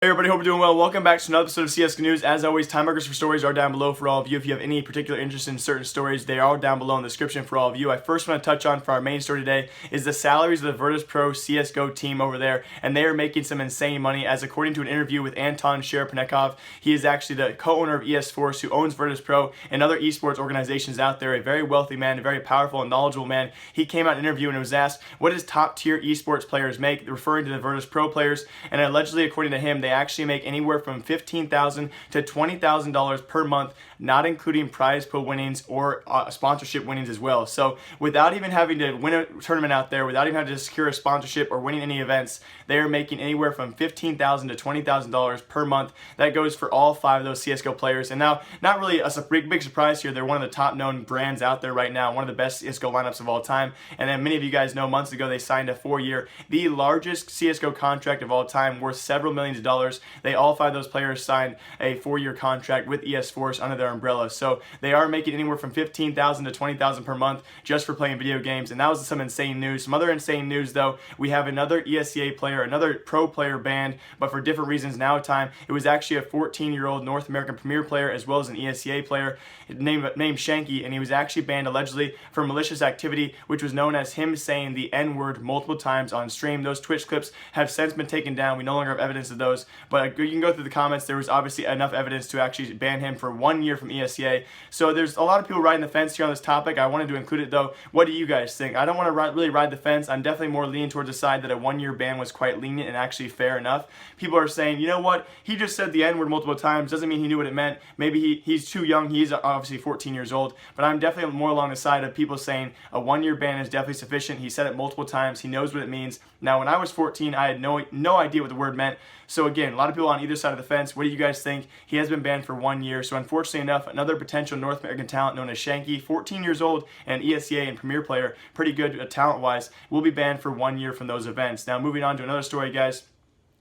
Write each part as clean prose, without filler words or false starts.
Hey everybody, hope you're doing well. Welcome back to another episode of CS News. As always, time markers for stories are down below for all of you. If you have any particular interest in certain stories, they are down below in the description for all of you. I first want to touch on for our main story today is the salaries of the Virtus Pro CSGO team over there, and they are making some insane money. As according to an interview with Anton Sherpanikov, he is actually the co-owner of ESForce, who owns Virtus Pro and other esports organizations out there. A very wealthy man, a very powerful and knowledgeable man. He came out in an interview and was asked, "What does top-tier esports players make?" referring to the Virtus Pro players, and allegedly, according to him, they actually make anywhere from $15,000 to $20,000 per month, not including prize pool winnings or sponsorship winnings as well. So without even having to win a tournament out there, without even having to secure a sponsorship or winning any events, they are making anywhere from $15,000 to $20,000 per month. That goes for all 5 of those CSGO players. And now, not really a big surprise here, they're one of the top known brands out there right now, one of the best CSGO lineups of all time. And then many of you guys know months ago they signed a 4-year, the largest CSGO contract of all time, worth several millions of dollars. They all 5 of those players signed a 4-year contract with ESForce under their umbrella. So they are making anywhere from $15,000 to $20,000 per month just for playing video games. And that was some insane news. Some other insane news though, we have another ESEA player, another pro player banned, but for different reasons now time. It was actually a 14-year-old North American Premier player as well as an ESEA player named Shanky, and he was actually banned allegedly for malicious activity, which was known as him saying the N-word multiple times on stream. Those Twitch clips have since been taken down. We no longer have evidence of those, but you can go through the comments. There was obviously enough evidence to actually ban him for 1 year from ESEA. So there's a lot of people riding the fence here on this topic. I wanted to include it though. What do you guys think? I don't want to really ride the fence. I'm definitely more leaning towards the side that a 1-year ban was quite lenient and actually fair enough. People are saying, you know what? He just said the N-word multiple times. Doesn't mean he knew what it meant. Maybe he's too young. He's obviously 14 years old. But I'm definitely more along the side of people saying a 1-year ban is definitely sufficient. He said it multiple times. He knows what it means. Now, when I was 14, I had no idea what the word meant. So again, a lot of people on either side of the fence. What do you guys think? He has been banned for 1 year. So unfortunately enough, another potential North American talent known as Shanky, 14 years old and ESEA and Premier player, pretty good talent-wise, will be banned for 1 year from those events. Now moving on to another story, guys.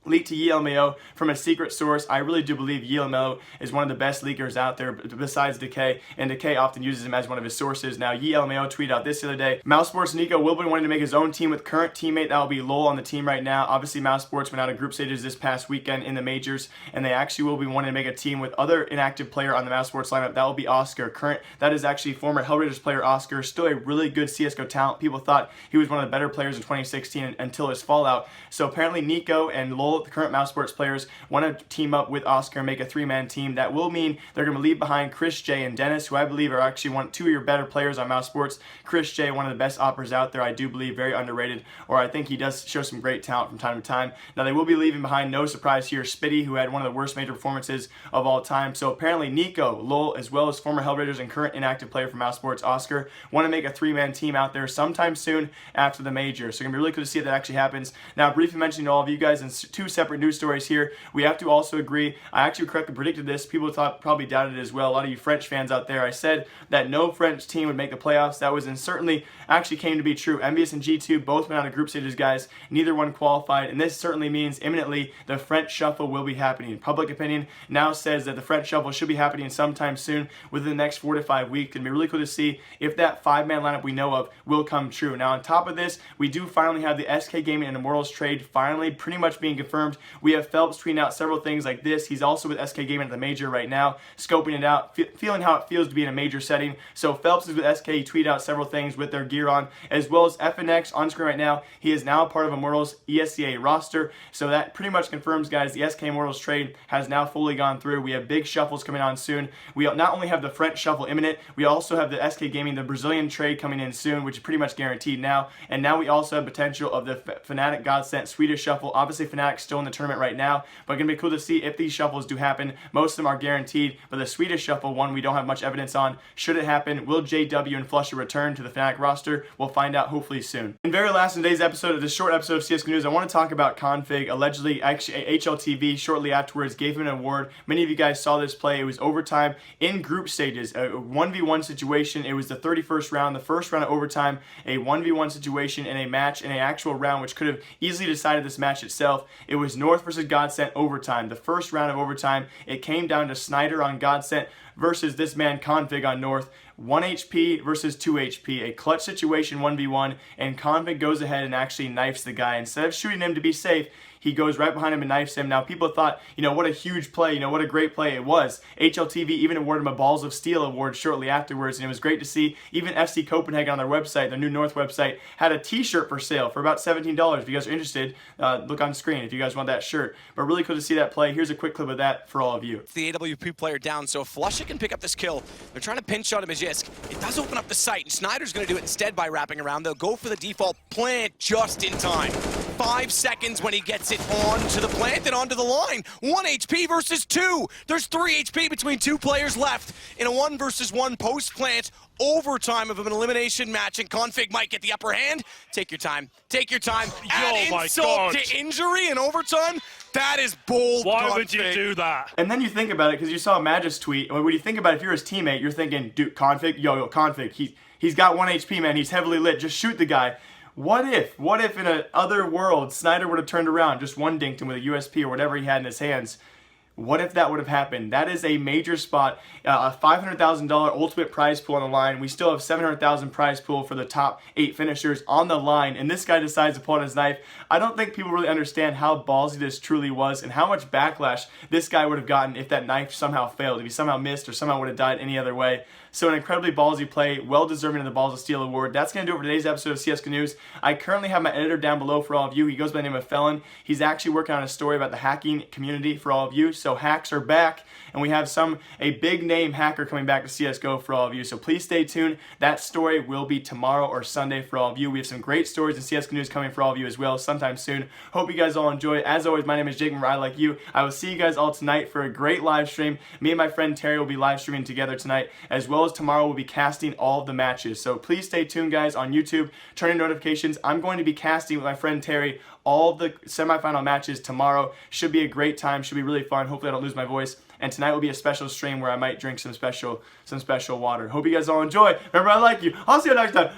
Leaked to YLMAO from a secret source. I really do believe YLMAO is one of the best leakers out there besides Decay, and Decay often uses him as one of his sources. Now YLMAO tweeted out this the other day, Mousesports Niko will be wanting to make his own team with current teammate that will be loWel on the team right now. Obviously Mousesports went out of group stages this past weekend in the majors, and they actually will be wanting to make a team with other inactive player on the Mousesports lineup. That will be Oskar. That is actually former Hellraisers player Oskar, still a really good CSGO talent. People thought he was one of the better players in 2016 until his fallout. So apparently Niko and loWel, the current Mousesports players, want to team up with Oskar and make a 3-man team. That will mean they're going to leave behind Chris J and Dennis, who I believe are actually 2 of your better players on Mousesports. Chris J, one of the best operators out there, I do believe, very underrated, or I think he does show some great talent from time to time. Now they will be leaving behind, no surprise here, Spitty, who had one of the worst major performances of all time. So apparently Niko, loWel, as well as former Hellraisers and current inactive player from Mousesports, Oskar, want to make a 3-man team out there sometime soon after the major. So it's going to be really cool to see if that actually happens. Now briefly mentioning to all of you guys in 2 separate news stories here, we have to also agree, I actually correctly predicted this, people probably doubted it as well, a lot of you French fans out there. I said that no French team would make the playoffs. That was and certainly actually came to be true. MBS and G2 both went out of group stages, guys. Neither one qualified, and this certainly means imminently the French shuffle will be happening. Public opinion now says that the French shuffle should be happening sometime soon within the next 4 to 5 weeks. It's going to be really cool to see if that 5-man lineup we know of will come true. Now on top of this, we do finally have the SK Gaming and Immortals trade finally pretty much being confirmed. We have Felps tweeting out several things like this. He's also with SK Gaming at the major right now, scoping it out, feeling how it feels to be in a major setting. So Felps is with SK. He tweeted out several things with their gear on, as well as FNX on screen right now. He is now part of Immortals ESEA roster. So that pretty much confirms, guys, the SK Immortals trade has now fully gone through. We have big shuffles coming on soon. We not only have the French shuffle imminent, we also have the SK Gaming, the Brazilian trade coming in soon, which is pretty much guaranteed now. And now we also have potential of the Fnatic God-sent Swedish shuffle. Obviously Fnatic's still in the tournament right now, but it's going to be cool to see if these shuffles do happen. Most of them are guaranteed, but the Swedish shuffle one we don't have much evidence on. Should it happen, will JW and Flusher return to the Fnatic roster? We'll find out hopefully soon. And very last in today's episode of this short episode of CSGO News, I want to talk about K0nfig. Allegedly, actually, HLTV shortly afterwards gave him an award. Many of you guys saw this play. It was overtime in group stages, a 1v1 situation. It was the 31st round, the first round of overtime, a 1v1 situation in a match, in an actual round, which could have easily decided this match itself. It was North versus Godsent overtime. The first round of overtime, it came down to znajder on Godsent versus this man K0nfig on North. 1 HP versus 2 HP, a clutch situation 1v1, and k0nfig goes ahead and actually knifes the guy. Instead of shooting him to be safe, he goes right behind him and knifes him. Now, people thought, what a huge play, what a great play it was. HLTV even awarded him a Balls of Steel award shortly afterwards, and it was great to see. Even FC Copenhagen on their website, their new North website, had a t-shirt for sale for about $17. If you guys are interested, look on screen if you guys want that shirt. But really cool to see that play. Here's a quick clip of that for all of you. It's the AWP player down, so if flusha can pick up this kill, they're trying to pinch shot him as Jisk. It does open up the site, and znajder's going to do it instead by wrapping around. They'll go for the default plant just in time. 5 seconds when he gets it onto the plant and onto the line. 1 HP versus 2. There's 3 HP between 2 players left in a 1 versus 1 post-plant overtime of an elimination match, and k0nfig might get the upper hand. Take your time. Take your time. Add insult to injury in overtime. That is bold. Why would you do that? And then you think about it, because you saw Magic's tweet. When you think about it, if you're his teammate, you're thinking, dude, k0nfig, yo, k0nfig, he's got 1 HP, man. He's heavily lit. Just shoot the guy. What if in a other world, znajder would have turned around, just one dinked him with a USP or whatever he had in his hands? What if that would have happened? That is a major spot. A $500,000 ultimate prize pool on the line. We still have $700,000 prize pool for the top 8 finishers on the line, and this guy decides to pull out his knife. I don't think people really understand how ballsy this truly was and how much backlash this guy would have gotten if that knife somehow failed, if he somehow missed or somehow would have died any other way. So an incredibly ballsy play, well deserving of the Balls of Steel award. That's going to do it for today's episode of CS:GO News. I currently have my editor down below for all of you. He goes by the name of Felon. He's actually working on a story about the hacking community for all of you. So hacks are back, and we have a big name hacker coming back to CS:GO for all of you. So please stay tuned. That story will be tomorrow or Sunday for all of you. We have some great stories in CS:GO News coming for all of you as well sometime soon. Hope you guys all enjoy. As always, my name is Jake, and I like you. I will see you guys all tonight for a great live stream. Me and my friend Terry will be live streaming together tonight, as well as tomorrow we'll be casting all of the matches. So please stay tuned, guys, on YouTube. Turn on notifications. I'm going to be casting with my friend Terry all of the semifinal matches tomorrow. Should be a great time. Should be really fun. Hopefully I don't lose my voice. And tonight will be a special stream where I might drink some special water. Hope you guys all enjoy. Remember, I like you. I'll see you next time.